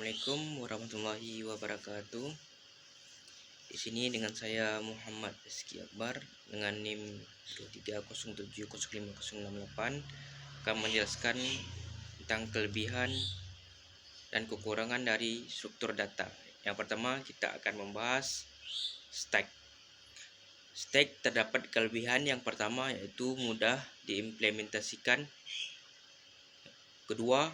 Assalamualaikum warahmatullahi wabarakatuh. Di sini dengan saya Muhammad Rizky Akbar dengan NIM 23070568 akan menjelaskan tentang kelebihan dan kekurangan dari struktur data. Yang pertama, kita akan membahas stack. Stack terdapat kelebihan yang pertama yaitu mudah diimplementasikan. Kedua,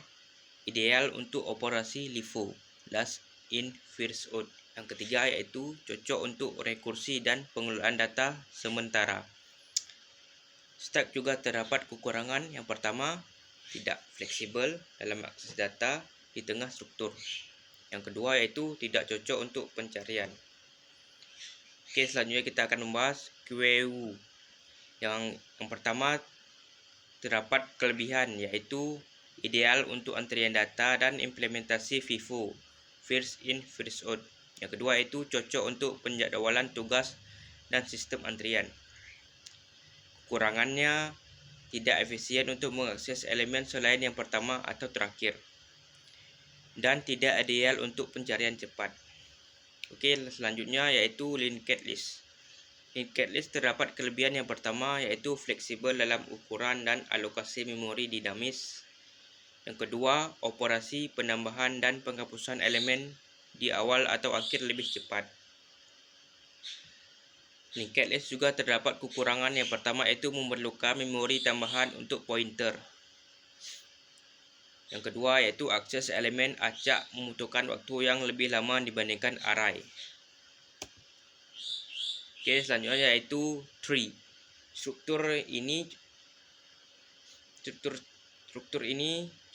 ideal untuk operasi LIFO, last in first out. Yang ketiga yaitu cocok untuk rekursi dan pengelolaan data sementara. Stack juga terdapat kekurangan. Yang pertama, tidak fleksibel dalam akses data di tengah struktur. Yang kedua yaitu tidak cocok untuk pencarian. Oke, selanjutnya kita akan membahas QEU. Yang pertama, terdapat kelebihan yaitu ideal untuk antrian data dan implementasi FIFO, first in first out. Yang kedua yaitu cocok untuk penjadwalan tugas dan sistem antrian. Kekurangannya tidak efisien untuk mengakses elemen selain yang pertama atau terakhir, dan tidak ideal untuk pencarian cepat. Oke, selanjutnya yaitu linked list. Linked list terdapat kelebihan yang pertama yaitu fleksibel dalam ukuran dan alokasi memori dinamis. Yang kedua, operasi penambahan dan penghapusan elemen di awal atau akhir lebih cepat. Linked list juga terdapat kekurangan yang pertama yaitu memerlukan memori tambahan untuk pointer. Yang kedua yaitu akses elemen acak membutuhkan waktu yang lebih lama dibandingkan array. Oke, selanjutnya yaitu tree. Struktur ini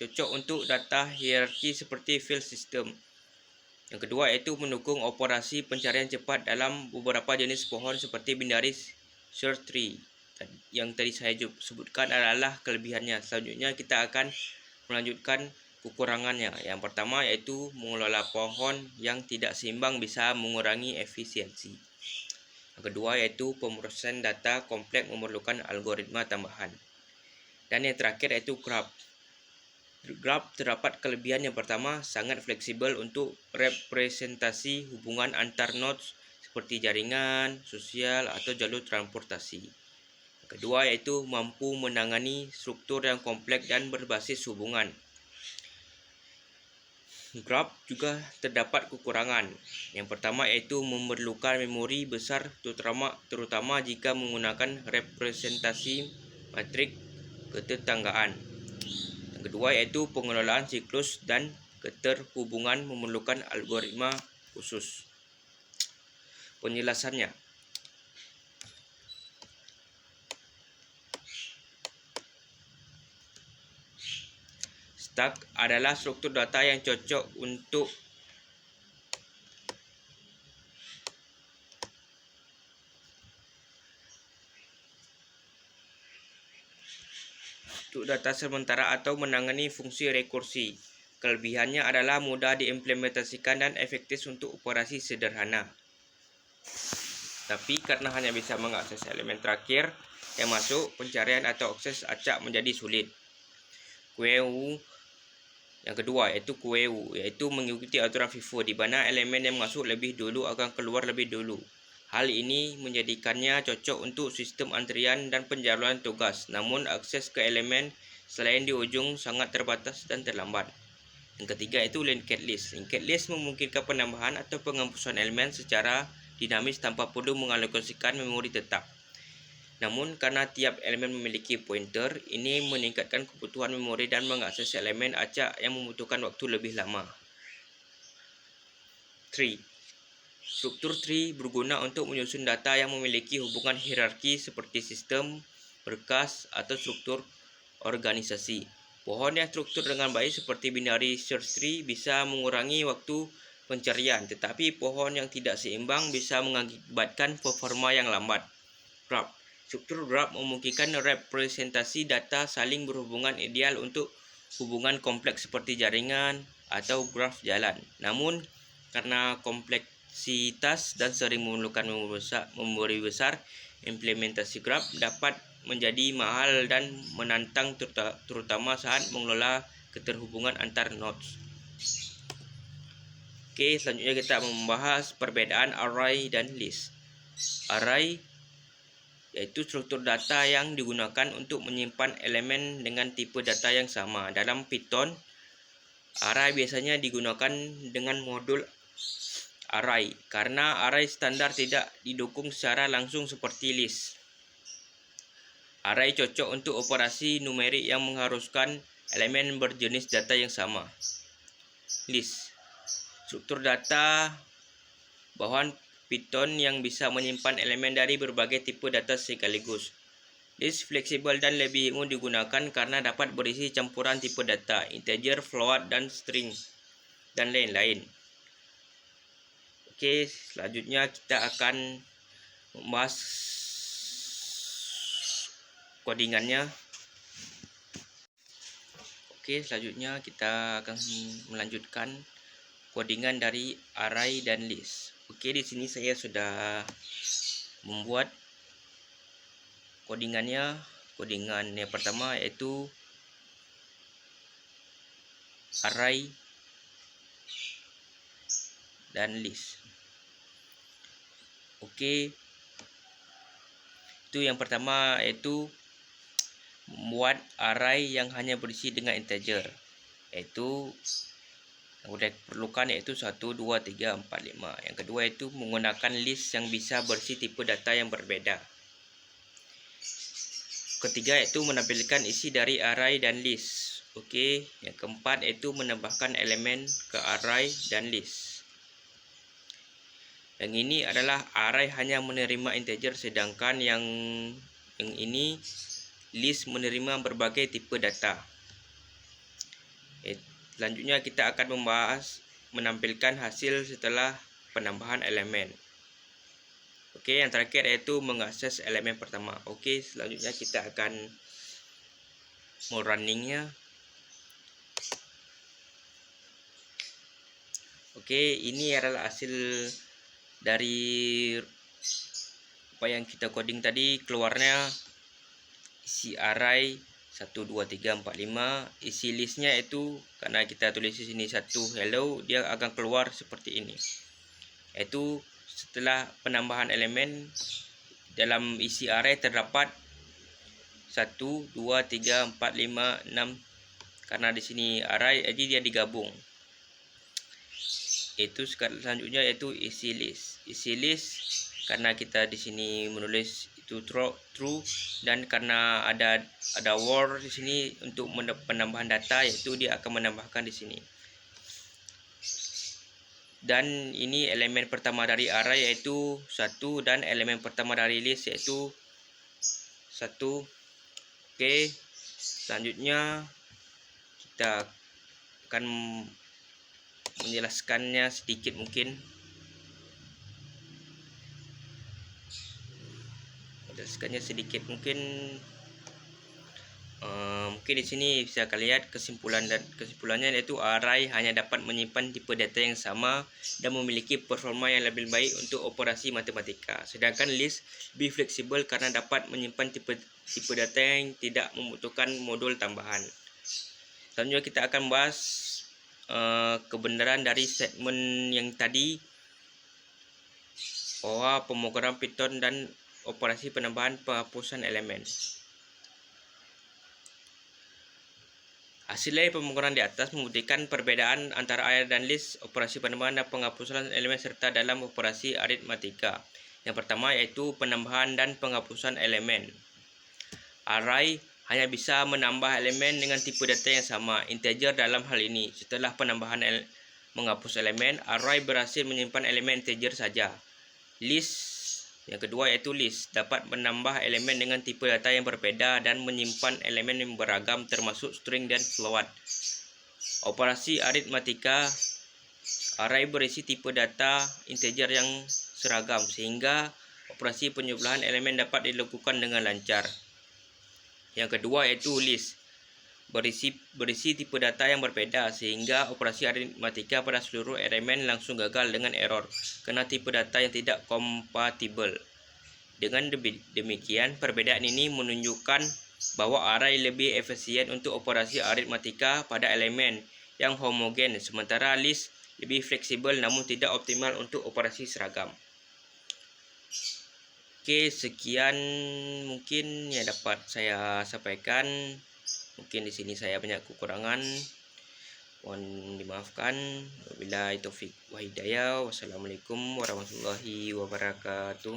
cocok untuk data hierarki seperti file system. Yang kedua yaitu mendukung operasi pencarian cepat dalam beberapa jenis pohon seperti binary search tree. Yang tadi saya sebutkan adalah kelebihannya. Selanjutnya kita akan melanjutkan kekurangannya. Yang pertama yaitu mengelola pohon yang tidak seimbang bisa mengurangi efisiensi. Yang kedua yaitu pemrosesan data kompleks memerlukan algoritma tambahan. Dan yang terakhir yaitu graph. Graph terdapat kelebihan yang pertama sangat fleksibel untuk representasi hubungan antar nodes seperti jaringan, sosial, atau jalur transportasi. Yang kedua yaitu mampu menangani struktur yang kompleks dan berbasis hubungan. Graph juga terdapat kekurangan. Yang pertama yaitu memerlukan memori besar terutama jika menggunakan representasi matrik ketetanggaan. Yang kedua yaitu pengelolaan siklus dan keterhubungan memerlukan algoritma khusus. Penjelasannya. Stack adalah struktur data yang cocok untuk data sementara atau menangani fungsi rekursi. Kelebihannya adalah mudah diimplementasikan dan efektif untuk operasi sederhana. Tapi karena hanya bisa mengakses elemen terakhir yang masuk, pencarian atau akses acak menjadi sulit. QEU yang kedua yaitu QEU, yaitu mengikuti aturan FIFO di mana elemen yang masuk lebih dulu akan keluar lebih dulu. Hal ini menjadikannya cocok untuk sistem antrian dan penjadwalan tugas, namun akses ke elemen selain di ujung sangat terbatas dan terlambat. Yang ketiga itu linked list. Linked list memungkinkan penambahan atau penghapusan elemen secara dinamis tanpa perlu mengalokasikan memori tetap. Namun karena tiap elemen memiliki pointer, ini meningkatkan kebutuhan memori dan mengakses elemen acak yang membutuhkan waktu lebih lama. Tree. Struktur tree berguna untuk menyusun data yang memiliki hubungan hierarki seperti sistem, berkas, atau struktur organisasi. Pohon yang struktur dengan baik seperti binary search tree bisa mengurangi waktu pencarian, tetapi pohon yang tidak seimbang bisa mengakibatkan performa yang lambat. Graph. Struktur graph memungkinkan representasi data saling berhubungan ideal untuk hubungan kompleks seperti jaringan atau graf jalan. Namun, karena kompleksitas dan sering memerlukan memori besar, implementasi graph dapat menjadi mahal dan menantang terutama saat mengelola keterhubungan antar nodes. Okey, selanjutnya kita membahas perbezaan array dan list. Array iaitu struktur data yang digunakan untuk menyimpan elemen dengan tipe data yang sama. Dalam Python, array biasanya digunakan dengan modul array karena array standar tidak didukung secara langsung seperti list. Array cocok untuk operasi numerik yang mengharuskan elemen berjenis data yang sama. List, struktur data bawaan Python yang bisa menyimpan elemen dari berbagai tipe data sekaligus. List fleksibel dan lebih umum digunakan karena dapat berisi campuran tipe data, integer, float, dan string, dan lain-lain. Okey, selanjutnya kita akan membahas codingannya. Okey, selanjutnya kita akan melanjutkan codingan dari array dan list. Okey, di sini saya sudah membuat codingannya. Codingan yang pertama iaitu array dan list. Okey, itu yang pertama iaitu membuat array yang hanya berisi dengan integer, iaitu yang sudah diperlukan iaitu 1, 2, 3, 4, 5. Yang kedua itu menggunakan list yang bisa berisi tipe data yang berbeda. Ketiga iaitu menampilkan isi dari array dan list. Okey, yang keempat iaitu menambahkan elemen ke array dan list. Yang ini adalah array hanya menerima integer, sedangkan yang ini list menerima berbagai tipe data. Selanjutnya kita akan membahas menampilkan hasil setelah penambahan elemen. Okey, yang terakhir iaitu mengakses elemen pertama. Okey, selanjutnya kita akan merunningnya. Okey, ini adalah hasil dari apa yang kita coding tadi. Keluarnya isi array 1, 2, 3, 4, 5. Isi listnya itu karena kita tulis di sini 1 hello, dia akan keluar seperti ini. Itu setelah penambahan elemen dalam isi array terdapat 1, 2, 3, 4, 5, 6. Karena di sini array jadi dia digabung. Itu selanjutnya yaitu isi list. Isi list karena kita di sini menulis itu true dan karena ada word di sini untuk penambahan data, yaitu dia akan menambahkan di sini. Dan ini elemen pertama dari array yaitu 1 dan elemen pertama dari list yaitu 1. Okey, selanjutnya kita akan menjelaskannya sedikit mungkin. Mungkin di sini bisa kalian lihat kesimpulannya yaitu array hanya dapat menyimpan tipe data yang sama dan memiliki performa yang lebih baik untuk operasi matematika, sedangkan list lebih fleksibel karena dapat menyimpan tipe data yang tidak membutuhkan modul tambahan. Selanjutnya kita akan bahas kebenaran dari statement yang tadi bahwa pemrograman Python dan operasi penambahan penghapusan elemen. Hasil dari pemrograman di atas membuktikan perbedaan antara array dan list, operasi penambahan dan penghapusan elemen serta dalam operasi aritmatika. Yang pertama yaitu penambahan dan penghapusan elemen. Array hanya bisa menambah elemen dengan tipe data yang sama, integer dalam hal ini. Setelah penambahan menghapus elemen, array berhasil menyimpan elemen integer saja. List yang kedua yaitu list dapat menambah elemen dengan tipe data yang berbeda dan menyimpan elemen yang beragam termasuk string dan float. Operasi aritmatika, array berisi tipe data integer yang seragam sehingga operasi penjumlahan elemen dapat dilakukan dengan lancar. Yang kedua yaitu list berisi tipe data yang berbeda sehingga operasi aritmatika pada seluruh elemen langsung gagal dengan error karena tipe data yang tidak kompatibel. Dengan demikian, perbedaan ini menunjukkan bahwa array lebih efisien untuk operasi aritmatika pada elemen yang homogen, sementara list lebih fleksibel namun tidak optimal untuk operasi seragam. Oke, sekian mungkin yang dapat saya sampaikan. Mungkin di sini saya banyak kekurangan. Mohon dimaafkan. Wabillahi taufik wa hidayah. Wassalamualaikum warahmatullahi wabarakatuh.